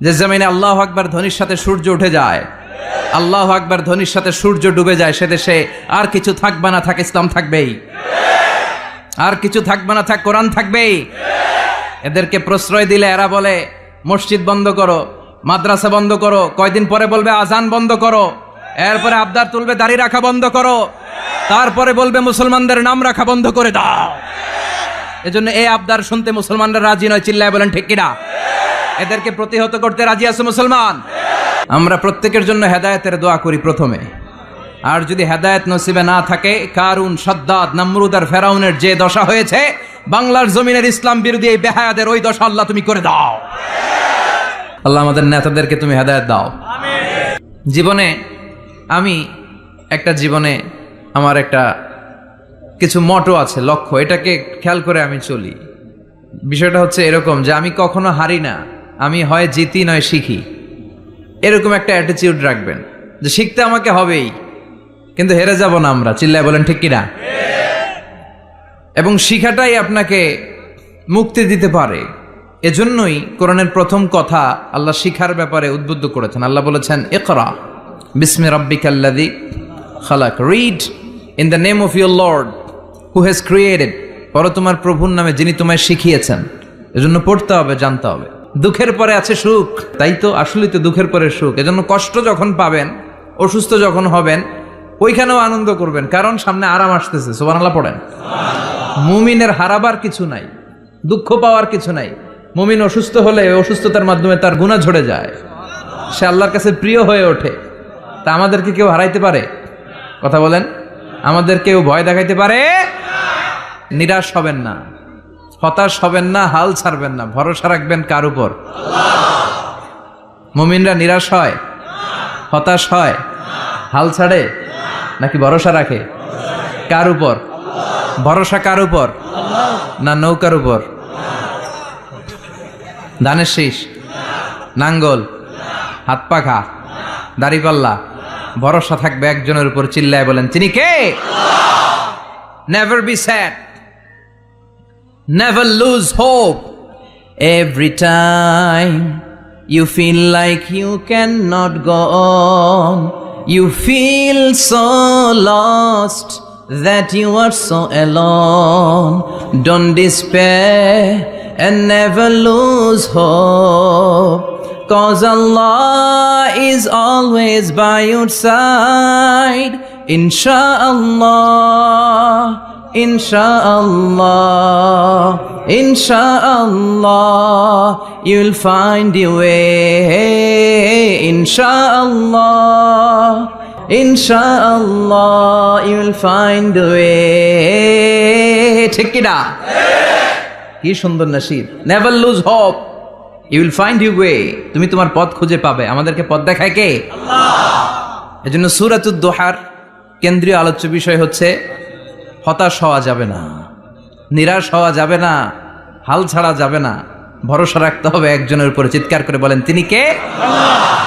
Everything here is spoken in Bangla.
যে জমিনে আল্লাহু আকবার ধ্বনির সাথে সূর্য উঠে যায়, আল্লাহু আকবার ধ্বনির সাথে সূর্য ডুবে যায়, সে দেশে আর কিছু থাকবে না, থাক ইসলাম থাকবেই। আর কিছু থাকবে না, থাক কোরআন থাকবেই। এদেরকে প্রশ্রয় দিলে এরা বলে মসজিদ বন্ধ করো, মাদ্রাসা বন্ধ করো, কয়দিন পরে বলবে আজান বন্ধ করো, এরপরে আবদার তুলবে দাড়ি রাখা বন্ধ করো, তারপরে বলবে মুসলমানদের নাম রাখা বন্ধ করে দাও। এজন্য এই আবদার শুনতে মুসলমানরা রাজি নয়। চিল্লায় বলেন ঠিক কিনা? এদেরকে প্রতিহত করতে রাজি আছে মুসলমান? আমরা প্রত্যেকের জন্য হেদায়েতের দোয়া করি প্রথমে। আর যদি হেদায়েত নসিবে না থাকে, কারুন, সাদ্দাদ, নমরুদ আর ফেরাউনের যে দশা হয়েছে, বাংলার জমিনের ইসলাম বিরোধী এই বেহায়াদের ওই দশা আল্লাহ তুমি করে দাও। আল্লাহ আমাদের নেতাদেরকে তুমি হেদায়েত দাও। জীবনে আমি আমার একটা কিছু মটো আছে, লক্ষ্য, এটাকে খেয়াল করে আমি চলি। বিষয়টা হচ্ছে এরকম যে আমি কখনো হারি না, আমি হয় জিতি নয় শিখি। এরকম একটা অ্যাটিটিউড রাখবেন যে শিখতে আমাকে হবেই, কিন্তু হেরে যাব না আমরা। চিল্লায় বলেন ঠিক কিনা? এবং শিখাটাই আপনাকে মুক্তি দিতে পারে। এজন্যই কোরআনের প্রথম কথা আল্লাহ শিখার ব্যাপারে উদ্বুদ্ধ করেছেন। আল্লাহ বলেছেন ইকরা বিসমি রাব্বিকাল্লাযী খালাক, read in the name of your lord who has created, পড়ো তোমার প্রভুর নামে যিনি তোমায় শিখিয়েছেন। এজন্য পড়তে হবে, জানতে হবে। দুঃখের পরে আছে সুখ, তাই তো, আসলেই তো দুঃখের পরে সুখ। এজন্য কষ্ট যখন পাবেন, অসুস্থ যখন হবেন, ওইখানেও আনন্দ করবেন, কারণ সামনে আরাম আসতেছে। সুবহানাল্লাহ পড়েন। মুমিনের হারাবার কিছু নাই, দুঃখ পাওয়ার কিছু নাই। মুমিন অসুস্থ হলে অসুস্থতার মাধ্যমে তার গুনাহ ঝরে যায়, সে আল্লাহর কাছে প্রিয় হয়ে ওঠে। তা আমাদেরকে কেউ হারাইতে পারে? কথা বলেন। আমাদের কেউ ভয় দেখাইতে পারে? নিরাশ হবেন না, হতাশ হবেন না, হাল ছাড়বেন না, ভরসা রাখবেন কার উপর? মুমিনরা নিরাশ হয়, হতাশ হয়, হাল ছাড়ে নাকি ভরসা রাখে? কার উপর ভরসা? কার উপর? না নৌকার উপর? ধানের শীষ, নাঙ্গল, হাত পাখা, দাড়িপাল্লা, ভরসা থাকবে একজনের উপর। চিল্লায় বলেন তিনি কে? Never be sad, never lose hope. Every time you feel like you cannot go on, you feel so lost that you are so alone. Don't despair and never lose hope, 'cause Allah is always by your side. Insha'Allah, Insha'Allah, Insha'Allah, you'll find your way. Insha'Allah, Insha'Allah, you'll find the way. ঠিক কি না? কি সুন্দর নসিব। Never lose hope, you will find your way. তুমি তোমার পথ খুঁজে পাবে। আমাদেরকে পথ দেখায় কে? আল্লাহ। এজন্য সূরাতুদ দুহার কেন্দ্রীয় আলোচ্য বিষয় হচ্ছে হতাশ হওয়া যাবে না, নিরাশ হওয়া যাবে না, হাল ছাড়া যাবে না, ভরসা রাখতে হবে একজনের উপরে। চিৎকার করে বলেন তিনি কে? আল্লাহ।